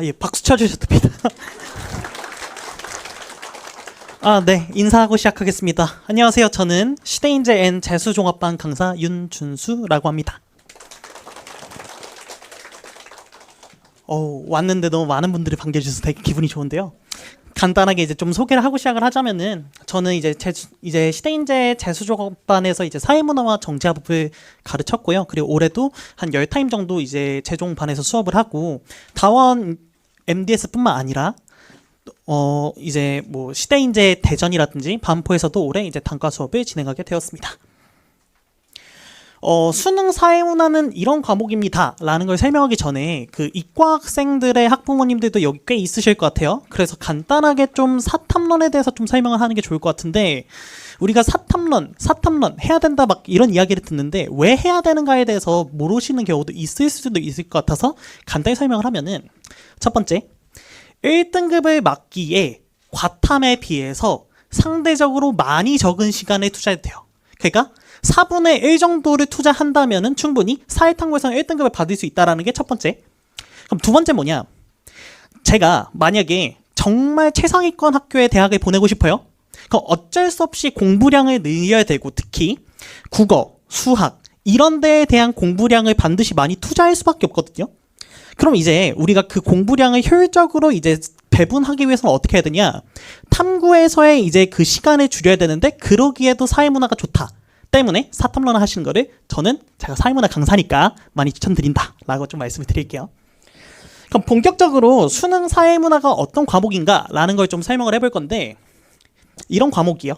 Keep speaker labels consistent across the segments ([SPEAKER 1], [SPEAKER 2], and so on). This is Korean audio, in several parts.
[SPEAKER 1] 예, 박수 쳐주셔도 됩니다. 네, 인사하고 시작하겠습니다. 안녕하세요. 저는 시대인재 N 재수종합반 강사 윤준수라고 합니다. 왔는데 너무 많은 분들이 반겨주셔서 되게 기분이 좋은데요. 간단하게 이제 좀 소개를 하고 시작을 하자면은, 저는 이제 시대인재 재수종합반에서 이제 사회문화와 정치학을 가르쳤고요. 그리고 올해도 한 10타임 정도 이제 재종반에서 수업을 하고, 다원 MDS뿐만 아니라 이제 뭐 시대인재 대전이라든지 반포에서도 올해 이제 단과 수업을 진행하게 되었습니다. 수능 사회문화는 이런 과목입니다 라는 걸 설명하기 전에 그 이과 학생들의 학부모님들도 여기 꽤 있으실 것 같아요. 그래서 간단하게 좀 사탐론에 대해서 좀 설명을 하는 게 좋을 것 같은데, 우리가 사탐론 해야 된다 막 이런 이야기를 듣는데 왜 해야 되는가에 대해서 모르시는 경우도 있을 수도 있을 것 같아서 간단히 설명을 하면은, 첫 번째, 1등급을 맞기에 과탐에 비해서 상대적으로 많이 적은 시간에 투자해도 돼요. 그러니까 4분의 1 정도를 투자한다면 충분히 사회탐구에서는 1등급을 받을 수 있다는 게 첫 번째. 그럼 두 번째 뭐냐? 제가 만약에 정말 최상위권 학교에 대학을 보내고 싶어요. 그럼 어쩔 수 없이 공부량을 늘려야 되고, 특히 국어, 수학 이런 데에 대한 공부량을 반드시 많이 투자할 수밖에 없거든요. 그럼 이제 우리가 그 공부량을 효율적으로 이제 배분하기 위해서는 어떻게 해야 되냐? 탐구에서의 이제 그 시간을 줄여야 되는데, 그러기에도 사회문화가 좋다 때문에 사탐론을 하시는 거를 저는 제가 사회문화 강사니까 많이 추천드린다 라고 좀 말씀을 드릴게요. 그럼 본격적으로 수능 사회문화가 어떤 과목인가 라는 걸 좀 설명을 해볼 건데, 이런 과목이요.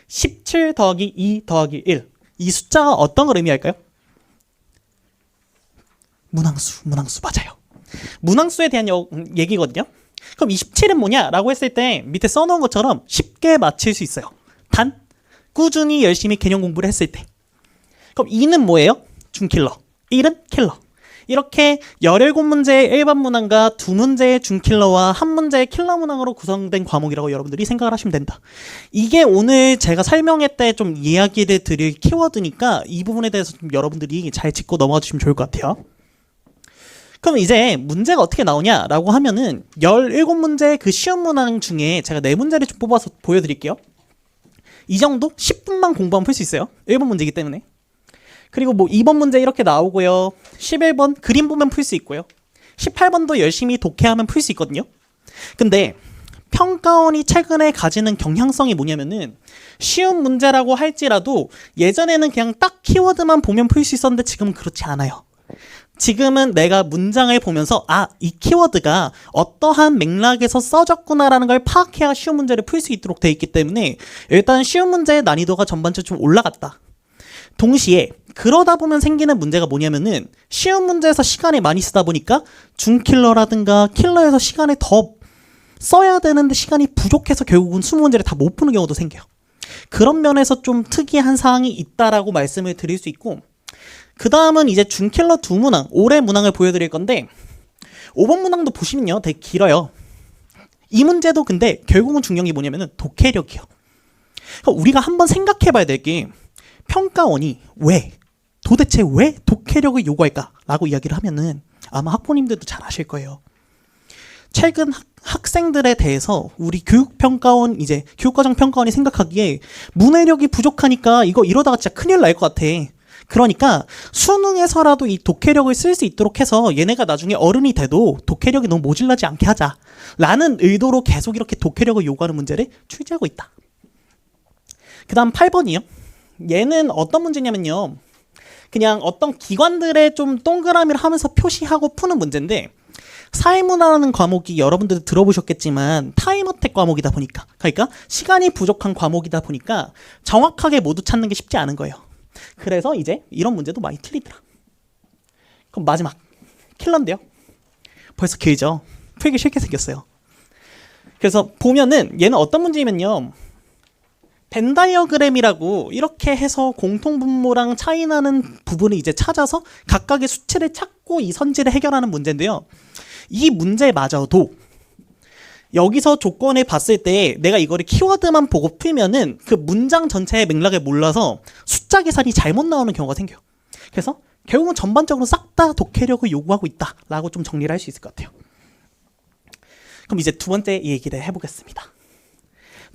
[SPEAKER 1] 17 더하기 2 더하기 1. 이 숫자가 어떤 걸 의미할까요? 문항수 맞아요. 문항수에 대한 얘기거든요. 그럼 27은 뭐냐 라고 했을 때 밑에 써놓은 것처럼 쉽게 맞힐 수 있어요. 단 꾸준히 열심히 개념 공부를 했을 때. 그럼 2는 뭐예요? 준킬러. 1은 킬러. 이렇게 17문제의 일반 문항과 2문제의 준킬러와 1문제의 킬러 문항으로 구성된 과목이라고 여러분들이 생각을 하시면 된다. 이게 오늘 제가 설명회 때 좀 이야기를 드릴 키워드니까 이 부분에 대해서 좀 여러분들이 잘 짚고 넘어가 주시면 좋을 것 같아요. 그럼 이제 문제가 어떻게 나오냐라고 하면은 17문제의 그 시험 문항 중에 제가 4문제를 좀 뽑아서 보여드릴게요. 이 정도 10분만 공부하면 풀 수 있어요. 1번 문제이기 때문에. 그리고 뭐 2번 문제 이렇게 나오고요. 11번 그림 보면 풀 수 있고요. 18번도 열심히 독해하면 풀 수 있거든요. 근데 평가원이 최근에 가지는 경향성이 뭐냐면은, 쉬운 문제라고 할지라도 예전에는 그냥 딱 키워드만 보면 풀 수 있었는데 지금은 그렇지 않아요. 지금은 내가 문장을 보면서 이 키워드가 어떠한 맥락에서 써졌구나라는 걸 파악해야 쉬운 문제를 풀 수 있도록 되어 있기 때문에 일단 쉬운 문제의 난이도가 전반적으로 좀 올라갔다. 동시에 그러다 보면 생기는 문제가 뭐냐면은, 쉬운 문제에서 시간을 많이 쓰다 보니까 준킬러라든가 킬러에서 시간을 더 써야 되는데 시간이 부족해서 결국은 20문제를 다 못 푸는 경우도 생겨요. 그런 면에서 좀 특이한 사항이 있다라고 말씀을 드릴 수 있고, 그 다음은 이제 준킬러 2문항, 올해 문항을 보여드릴 건데, 5번 문항도 보시면요 되게 길어요. 이 문제도 근데 결국은 중요한 게 뭐냐면은 독해력이요. 그러니까 우리가 한번 생각해 봐야 될 게, 평가원이 도대체 왜 독해력을 요구할까 라고 이야기를 하면은 아마 학부모님들도 잘 아실 거예요. 최근 학생들에 대해서 우리 교육평가원, 이제 교육과정평가원이 생각하기에 문해력이 부족하니까 이거 이러다가 진짜 큰일 날 것 같아. 그러니까 수능에서라도 이 독해력을 쓸 수 있도록 해서 얘네가 나중에 어른이 돼도 독해력이 너무 모질라지 않게 하자 라는 의도로 계속 이렇게 독해력을 요구하는 문제를 출제하고 있다. 그 다음 8번이요. 얘는 어떤 문제냐면요, 그냥 어떤 기관들의 좀 동그라미를 하면서 표시하고 푸는 문제인데, 사회문화라는 과목이 여러분들도 들어보셨겠지만 타임어택 과목이다 보니까, 그러니까 시간이 부족한 과목이다 보니까 정확하게 모두 찾는 게 쉽지 않은 거예요. 그래서 이제 이런 문제도 많이 틀리더라. 그럼 마지막 킬러인데요. 벌써 길죠? 풀기 쉽게 생겼어요. 그래서 보면은 얘는 어떤 문제냐면요, 벤 다이어그램이라고 이렇게 해서 공통분모랑 차이나는 부분을 이제 찾아서 각각의 수치를 찾고 이 선지를 해결하는 문제인데요. 이 문제마저도 여기서 조건을 봤을 때 내가 이거를 키워드만 보고 풀면은 그 문장 전체의 맥락을 몰라서 숫자 계산이 잘못 나오는 경우가 생겨요. 그래서 결국은 전반적으로 싹 다 독해력을 요구하고 있다라고 좀 정리를 할 수 있을 것 같아요. 그럼 이제 두 번째 얘기를 해보겠습니다.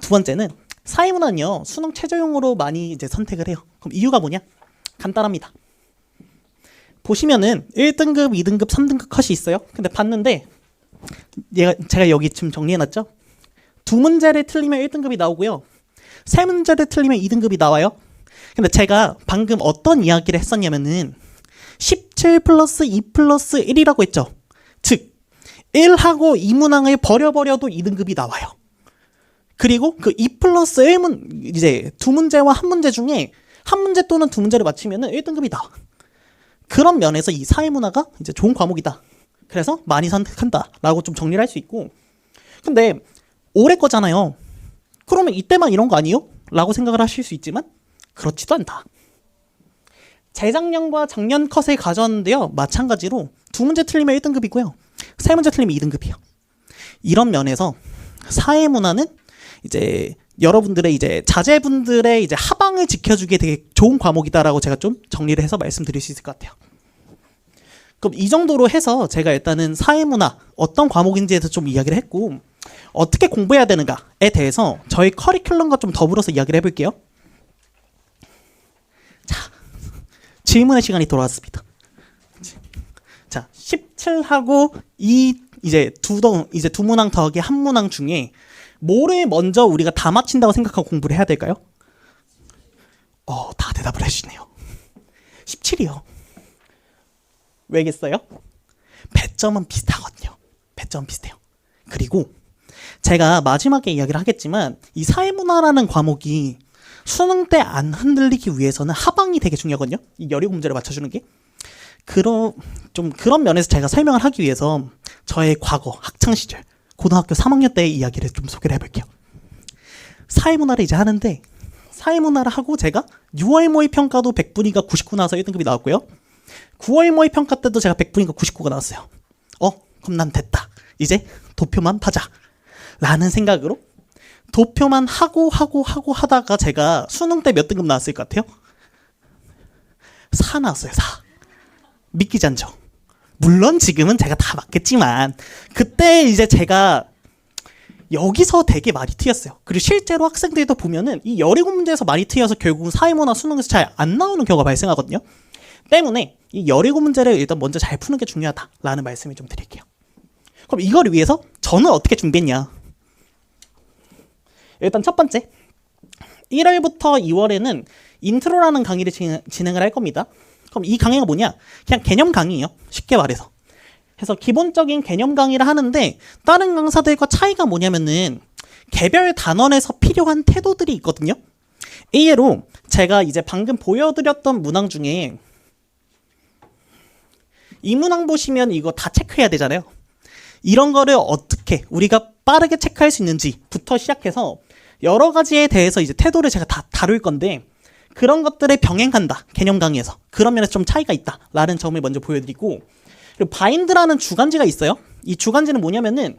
[SPEAKER 1] 두 번째는 사회문화는요, 수능 최저용으로 많이 이제 선택을 해요. 그럼 이유가 뭐냐? 간단합니다. 보시면은 1등급, 2등급, 3등급 컷이 있어요. 근데 봤는데 제가 여기 지금 정리해놨죠? 두 문제를 틀리면 1등급이 나오고요. 세 문제를 틀리면 2등급이 나와요. 근데 제가 방금 어떤 이야기를 했었냐면은 17 플러스 2 플러스 1이라고 했죠. 즉 1하고 2문항을 버려버려도 2등급이 나와요. 그리고 그 2 플러스 1문 이제 두 문제와 한 문제 중에 한 문제 또는 두 문제를 맞히면은 1등급이 나와. 그런 면에서 이 사회문화가 이제 좋은 과목이다. 그래서 많이 선택한다라고 좀 정리를 할 수 있고. 근데 올해 거잖아요. 그러면 이때만 이런 거 아니에요? 라고 생각을 하실 수 있지만 그렇지도 않다. 재작년과 작년 컷을 가져왔는데요. 마찬가지로 두 문제 틀리면 1등급이고요. 세 문제 틀리면 2등급이에요. 이런 면에서 사회문화는 이제 여러분들의 이제 자제분들의 이제 하방을 지켜주기에 되게 좋은 과목이다라고 제가 좀 정리를 해서 말씀드릴 수 있을 것 같아요. 그럼 이 정도로 해서 제가 일단은 사회문화 어떤 과목인지에 대해서 좀 이야기를 했고 어떻게 공부해야 되는가에 대해서 저희 커리큘럼과 좀 더불어서 이야기를 해볼게요. 자, 질문의 시간이 돌아왔습니다. 자, 17하고 이제 두 문항 더하기 한 문항 중에 뭐를 먼저 우리가 다 맞힌다고 생각하고 공부를 해야 될까요? 다 대답을 해주시네요. 17이요. 왜겠어요? 배점은 비슷하거든요. 배점은 비슷해요. 그리고 제가 마지막에 이야기를 하겠지만 이 사회문화라는 과목이 수능 때 안 흔들리기 위해서는 하방이 되게 중요하거든요. 이 17문제를 맞춰주는 게. 좀 그런 면에서 제가 설명을 하기 위해서 저의 과거 학창시절 고등학교 3학년 때의 이야기를 좀 소개를 해볼게요. 사회문화를 이제 하는데 사회문화를 하고 제가 6월 모의 평가도 100분위가 99 나와서 1등급이 나왔고요. 9월 모의 평가 때도 제가 100분위가 99가 나왔어요. 그럼 난 됐다. 이제 도표만 파자. 라는 생각으로 도표만 하고 하다가 제가 수능 때 몇 등급 나왔을 것 같아요? 4 나왔어요. 4. 믿기지 않죠? 물론 지금은 제가 다 맞겠지만 그때 이제 제가 여기서 되게 많이 틀렸어요. 그리고 실제로 학생들도 보면은 이 17문제에서 많이 틀려서 결국은 사회문화 수능에서 잘 안 나오는 경우가 발생하거든요. 때문에 이 17문제를 일단 먼저 잘 푸는 게 중요하다라는 말씀을 좀 드릴게요. 그럼 이걸 위해서 저는 어떻게 준비했냐? 일단 첫 번째 1월부터 2월에는 인트로라는 강의를 진행을 할 겁니다. 그럼 이 강의가 뭐냐? 그냥 개념 강의예요. 쉽게 말해서. 그래서 기본적인 개념 강의를 하는데 다른 강사들과 차이가 뭐냐면은 개별 단원에서 필요한 태도들이 있거든요. 예로 제가 이제 방금 보여드렸던 문항 중에 이 문항 보시면 이거 다 체크해야 되잖아요. 이런 거를 어떻게 우리가 빠르게 체크할 수 있는지부터 시작해서 여러 가지에 대해서 이제 태도를 제가 다 다룰 건데 그런 것들을 병행한다. 개념 강의에서. 그런 면에서 좀 차이가 있다라는 점을 먼저 보여드리고 그리고 바인드라는 주간지가 있어요. 이 주간지는 뭐냐면은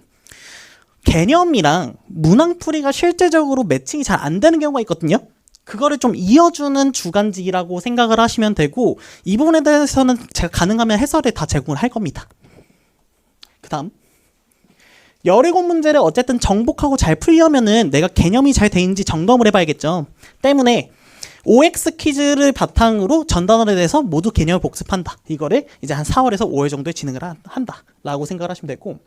[SPEAKER 1] 개념이랑 문항풀이가 실제적으로 매칭이 잘 안 되는 경우가 있거든요. 그거를 좀 이어주는 주간지라고 생각을 하시면 되고 이 부분에 대해서는 제가 가능하면 해설을 다 제공을 할 겁니다. 그 다음 17문제를 어쨌든 정복하고 잘 풀려면은 내가 개념이 잘 돼 있는지 점검을 해봐야겠죠. 때문에 OX 퀴즈를 바탕으로 전 단원에 대해서 모두 개념을 복습한다. 이거를 이제 한 4월에서 5월 정도에 진행을 한다 라고 생각을 하시면 되고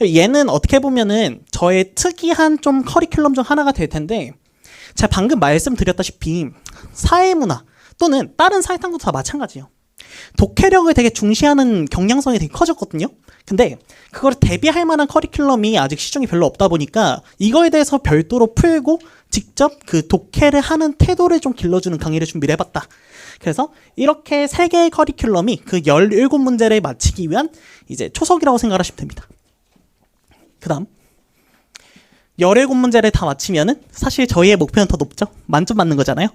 [SPEAKER 1] 얘는 어떻게 보면은 저의 특이한 좀 커리큘럼 중 하나가 될 텐데 제가 방금 말씀드렸다시피 사회문화 또는 다른 사회탐구도 다 마찬가지예요. 독해력을 되게 중시하는 경향성이 되게 커졌거든요. 근데 그걸 대비할 만한 커리큘럼이 아직 시중에 별로 없다 보니까 이거에 대해서 별도로 풀고 직접 그 독해를 하는 태도를 좀 길러주는 강의를 준비를 해봤다. 그래서 이렇게 3개의 커리큘럼이 그 17문제를 마치기 위한 이제 초석이라고 생각하시면 됩니다. 그 다음 17문제를 다 마치면은 사실 저희의 목표는 더 높죠. 만점 맞는 거잖아요.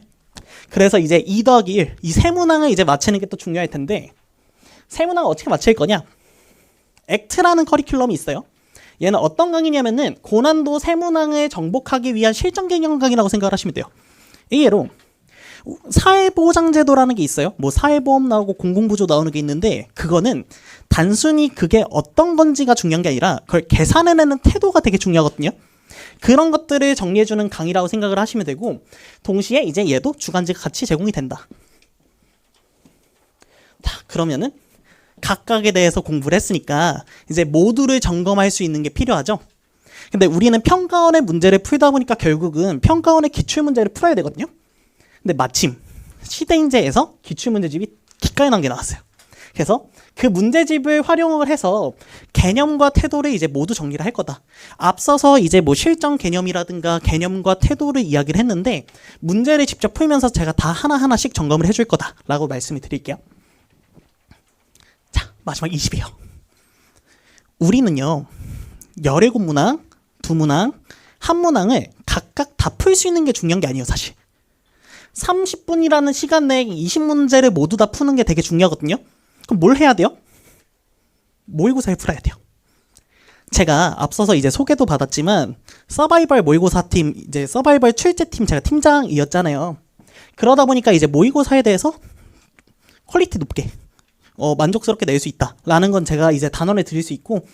[SPEAKER 1] 그래서 이제 2 더하기 1, 이 세 문항을 이제 맞히는 게 또 중요할 텐데 세 문항을 어떻게 맞힐 거냐? 액트라는 커리큘럼이 있어요. 얘는 어떤 강의냐면은 고난도 세 문항을 정복하기 위한 실전 개념 강의라고 생각을 하시면 돼요. 예로 사회보장제도라는 게 있어요. 뭐 사회보험 나오고 공공부조 나오는 게 있는데 그거는 단순히 그게 어떤 건지가 중요한 게 아니라 그걸 계산해내는 태도가 되게 중요하거든요. 그런 것들을 정리해주는 강의라고 생각을 하시면 되고, 동시에 이제 얘도 주관식 같이 제공이 된다. 자, 그러면은 각각에 대해서 공부를 했으니까 이제 모두를 점검할 수 있는 게 필요하죠. 근데 우리는 평가원의 문제를 풀다 보니까 결국은 평가원의 기출문제를 풀어야 되거든요. 근데 마침 시대인재에서 기출문제집이 기가에 난 게 나왔어요. 그래서 그 문제집을 활용을 해서 개념과 태도를 이제 모두 정리를 할 거다. 앞서서 이제 뭐 실전 개념이라든가 개념과 태도를 이야기를 했는데, 문제를 직접 풀면서 제가 다 하나하나씩 점검을 해줄 거다라고 말씀을 드릴게요. 자, 마지막 20이에요. 우리는요, 17문항, 2문항, 1문항을 각각 다 풀 수 있는 게 중요한 게 아니에요, 사실. 30분이라는 시간 내에 20문제를 모두 다 푸는 게 되게 중요하거든요. 그럼 뭘 해야 돼요? 모의고사를 풀어야 돼요. 제가 앞서서 이제 소개도 받았지만 서바이벌 모의고사 팀, 이제 서바이벌 출제팀 제가 팀장이었잖아요. 그러다 보니까 이제 모의고사에 대해서 퀄리티 높게 만족스럽게 낼 수 있다라는 건 제가 이제 단언해 드릴 수 있고,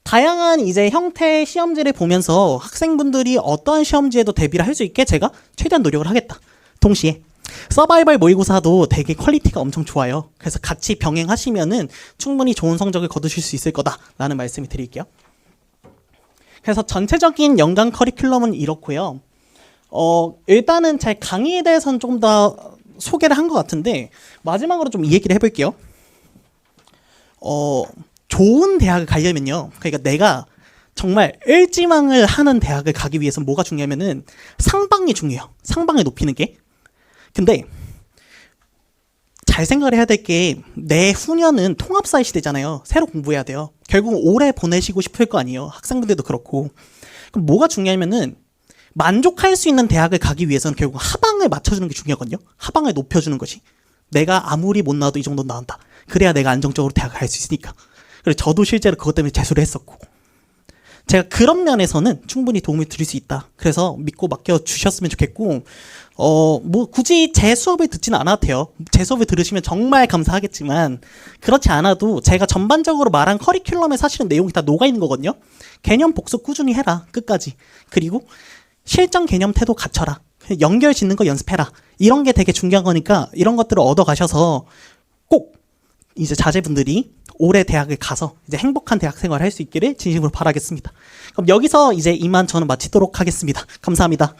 [SPEAKER 1] 다양한 이제 형태의 시험지를 보면서 학생분들이 어떠한 시험지에도 대비를 할 수 있게 제가 최대한 노력을 하겠다. 동시에 서바이벌 모의고사도 되게 퀄리티가 엄청 좋아요. 그래서 같이 병행하시면은 충분히 좋은 성적을 거두실 수 있을 거다라는 말씀을 드릴게요. 그래서 전체적인 연간 커리큘럼은 이렇고요. 일단은 제 강의에 대해서는 조금 더 소개를 한 것 같은데, 마지막으로 좀 이 얘기를 해볼게요. 좋은 대학을 가려면요, 그러니까 내가 정말 일지망을 하는 대학을 가기 위해서 뭐가 중요하면은 상방이 중요해요. 상방을 높이는 게. 근데 잘 생각을 해야 될 게, 내후년은 통합사회 시대잖아요. 새로 공부해야 돼요. 결국 오래 보내시고 싶을 거 아니에요. 학생분들도 그렇고. 그럼 뭐가 중요하면은 만족할 수 있는 대학을 가기 위해서는 결국 하방을 맞춰주는 게 중요하거든요. 하방을 높여주는 것이. 내가 아무리 못 나와도 이 정도는 나온다. 그래야 내가 안정적으로 대학을 갈 수 있으니까. 그래서 저도 실제로 그것 때문에 재수를 했었고, 제가 그런 면에서는 충분히 도움을 드릴 수 있다. 그래서 믿고 맡겨 주셨으면 좋겠고, 뭐 굳이 제 수업을 듣지는 않아도 돼요. 제 수업을 들으시면 정말 감사하겠지만, 그렇지 않아도 제가 전반적으로 말한 커리큘럼에 사실은 내용이 다 녹아 있는 거거든요. 개념 복습 꾸준히 해라, 끝까지. 그리고 실전 개념 태도 갖춰라. 연결 짓는 거 연습해라. 이런 게 되게 중요한 거니까 이런 것들을 얻어 가셔서 꼭 이제 자제분들이 올해 대학을 가서 이제 행복한 대학 생활을 할 수 있기를 진심으로 바라겠습니다. 그럼 여기서 이제 이만 저는 마치도록 하겠습니다. 감사합니다.